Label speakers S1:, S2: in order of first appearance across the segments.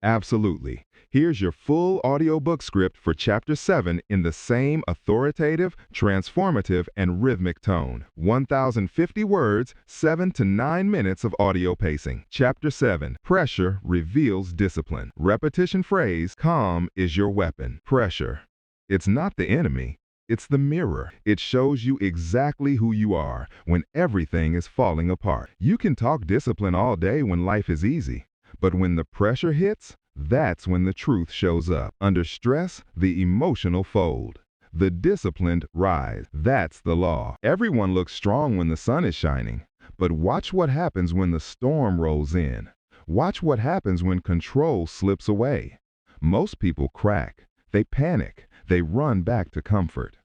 S1: Absolutely. Here's your full audiobook script for Chapter 7 in the same authoritative, transformative, and rhythmic tone. 1,050 words, 7 to 9 minutes of audio pacing. Chapter 7. Pressure reveals discipline. Repetition phrase, calm is your weapon. Pressure. It's not the enemy. It's the mirror. It shows you exactly who you are when everything is falling apart. You can talk discipline all day when life is easy. But when the pressure hits, that's when the truth shows up. Under stress, the emotional fold. The disciplined rise. That's the law. Everyone looks strong when the sun is shining. But watch what happens when the storm rolls in. Watch what happens when control slips away. Most people crack. They panic. They run back to comfort.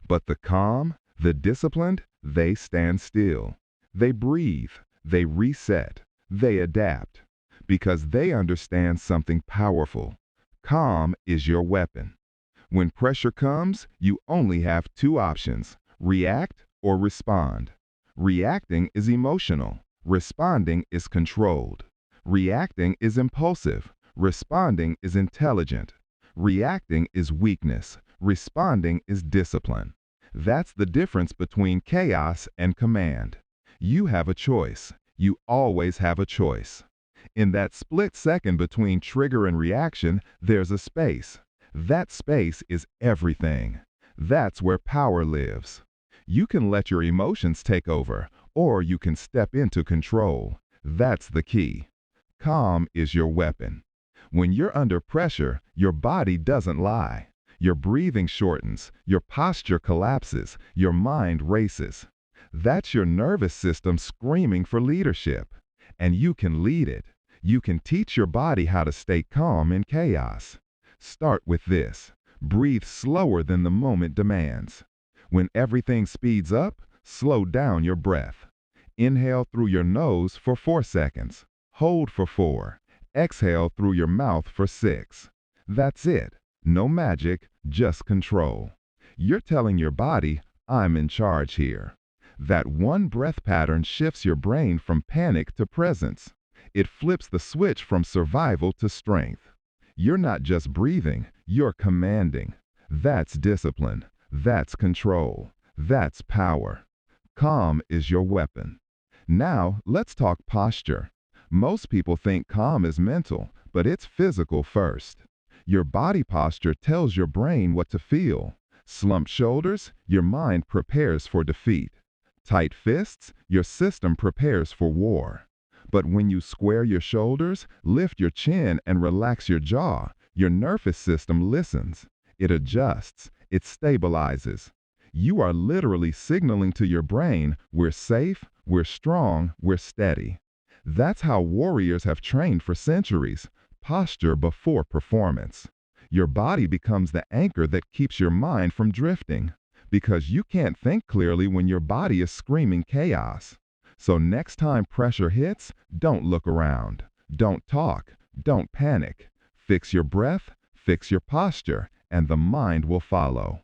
S1: But the calm, the disciplined, they stand still. They breathe. They reset. They adapt. Because they understand something powerful. Calm is your weapon. When pressure comes, you only have two options: react or respond. Reacting is emotional. Responding is controlled. Reacting is impulsive. Responding is intelligent. Reacting is weakness. Responding is discipline. That's the difference between chaos and command. You have a choice. You always have a choice. In that split second between trigger and reaction, there's a space. That space is everything. That's where power lives. You can let your emotions take over, or you can step into control. That's the key. Calm is your weapon. When you're under pressure, your body doesn't lie. Your breathing shortens, your posture collapses, your mind races. That's your nervous system screaming for leadership. And you can lead it. You can teach your body how to stay calm in chaos. Start with this. Breathe slower than the moment demands. When everything speeds up, slow down your breath. Inhale through your nose for 4 seconds. Hold for 4. Exhale through your mouth for 6. That's it. No magic, just control. You're telling your body, I'm in charge here. That one breath pattern shifts your brain from panic to presence. It flips the switch from survival to strength. You're not just breathing, you're commanding. That's discipline. That's control. That's power. Calm is your weapon. Now, let's talk posture. Most people think calm is mental, but it's physical first. Your body posture tells your brain what to feel. Slumped shoulders, your mind prepares for defeat. Tight fists, your system prepares for war. But when you square your shoulders, lift your chin, and relax your jaw, your nervous system listens. It adjusts. It stabilizes. You are literally signaling to your brain, we're safe, we're strong, we're steady. That's how warriors have trained for centuries. Posture before performance. Your body becomes the anchor that keeps your mind from drifting. Because you can't think clearly when your body is screaming chaos. So next time pressure hits, don't look around. Don't talk. Don't panic. Fix your breath, fix your posture, and the mind will follow.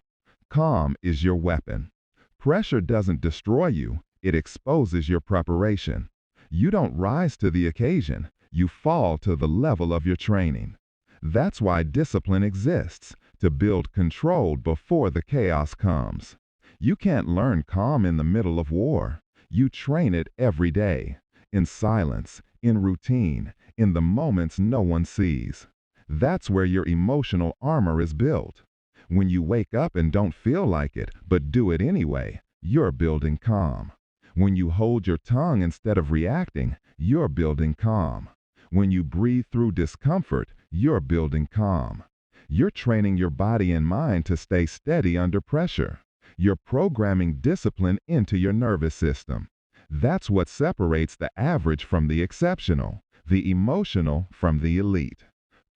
S1: Calm is your weapon. Pressure doesn't destroy you, it exposes your preparation. You don't rise to the occasion, you fall to the level of your training. That's why discipline exists, to build control before the chaos comes. You can't learn calm in the middle of war. You train it every day, in silence, in routine, in the moments no one sees. That's where your emotional armor is built. When you wake up and don't feel like it, but do it anyway, you're building calm. When you hold your tongue instead of reacting, you're building calm. When you breathe through discomfort, you're building calm. You're training your body and mind to stay steady under pressure. You're programming discipline into your nervous system. That's what separates the average from the exceptional, the emotional from the elite.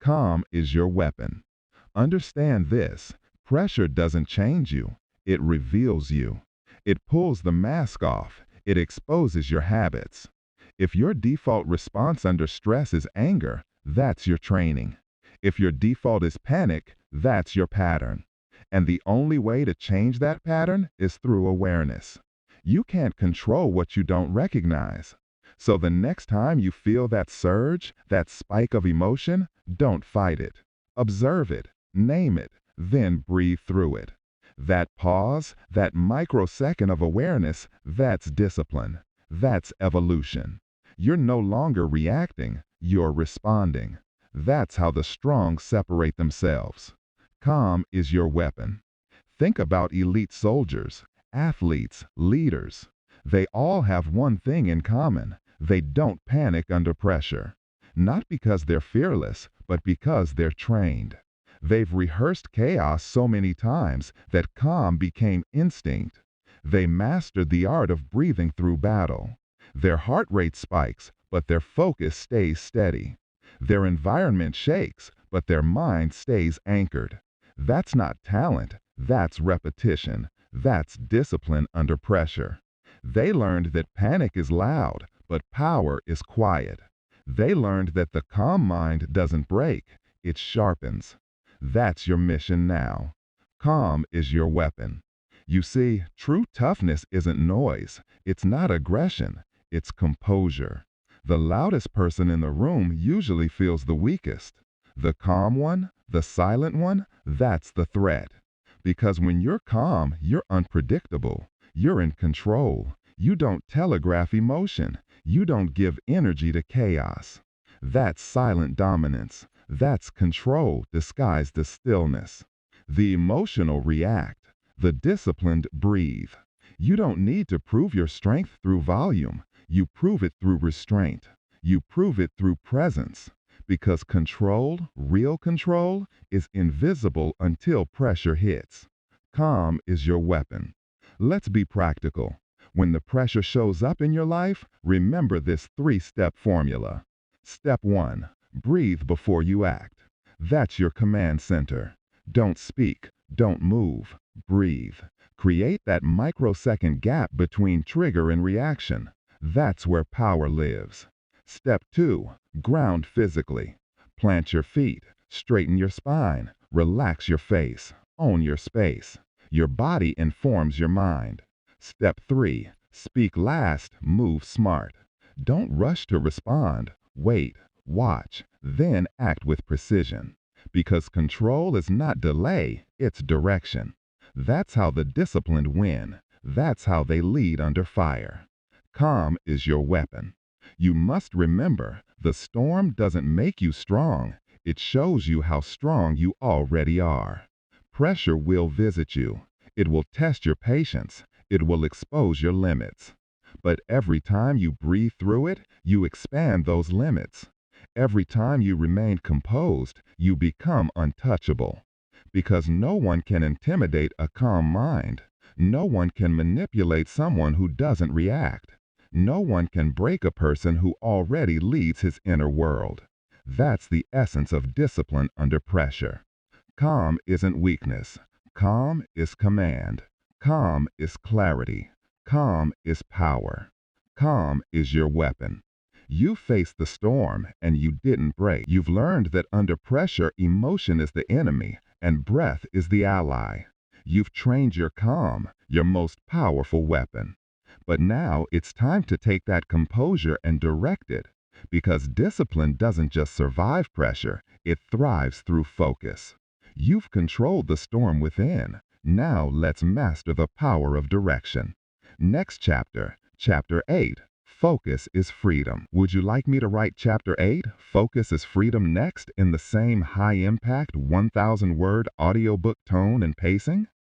S1: Calm is your weapon. Understand this, pressure doesn't change you, it reveals you. It pulls the mask off, it exposes your habits. If your default response under stress is anger, that's your training. If your default is panic, that's your pattern. And the only way to change that pattern is through awareness. You can't control what you don't recognize. So the next time you feel that surge, that spike of emotion, don't fight it. Observe it, name it, then breathe through it. That pause, that microsecond of awareness, that's discipline. That's evolution. You're no longer reacting, you're responding. That's how the strong separate themselves. Calm is your weapon. Think about elite soldiers, athletes, leaders. They all have one thing in common. They don't panic under pressure. Not because they're fearless, but because they're trained. They've rehearsed chaos so many times that calm became instinct. They mastered the art of breathing through battle. Their heart rate spikes, but their focus stays steady. Their environment shakes, but their mind stays anchored. That's not talent, that's repetition. That's discipline under pressure. They learned that panic is loud, but power is quiet. They learned that the calm mind doesn't break, it sharpens. That's your mission now. Calm is your weapon. You see, true toughness isn't noise. It's not aggression. It's composure. The loudest person in the room usually feels the weakest. The calm one, the silent one, that's the threat. Because when you're calm, you're unpredictable. You're in control. You don't telegraph emotion. You don't give energy to chaos. That's silent dominance. That's control disguised as stillness. The emotional react. The disciplined breathe. You don't need to prove your strength through volume. You prove it through restraint. You prove it through presence. Because control, real control, is invisible until pressure hits. Calm is your weapon. Let's be practical. When the pressure shows up in your life, remember this three-step formula. Step 1. Breathe before you act. That's your command center. Don't speak. Don't move. Breathe. Create that microsecond gap between trigger and reaction. That's where power lives. Step 2. Ground physically. Plant your feet. Straighten your spine. Relax your face. Own your space. Your body informs your mind. Step 3. Speak last. Move smart. Don't rush to respond. Wait. Watch. Then act with precision. Because control is not delay, it's direction. That's how the disciplined win. That's how they lead under fire. Calm is your weapon. You must remember, the storm doesn't make you strong. It shows you how strong you already are. Pressure will visit you. It will test your patience. It will expose your limits. But every time you breathe through it, you expand those limits. Every time you remain composed, you become untouchable. Because no one can intimidate a calm mind. No one can manipulate someone who doesn't react. No one can break a person who already leads his inner world. That's the essence of discipline under pressure. Calm isn't weakness. Calm is command. Calm is clarity. Calm is power. Calm is your weapon. You faced the storm and you didn't break. You've learned that under pressure, emotion is the enemy and breath is the ally. You've trained your calm, your most powerful weapon. But now it's time to take that composure and direct it. Because discipline doesn't just survive pressure, it thrives through focus. You've controlled the storm within. Now let's master the power of direction. Next chapter, Chapter 8. Focus is freedom. Would you like me to write Chapter 8, Focus is Freedom, next in the same high-impact 1,000-word audiobook tone and pacing?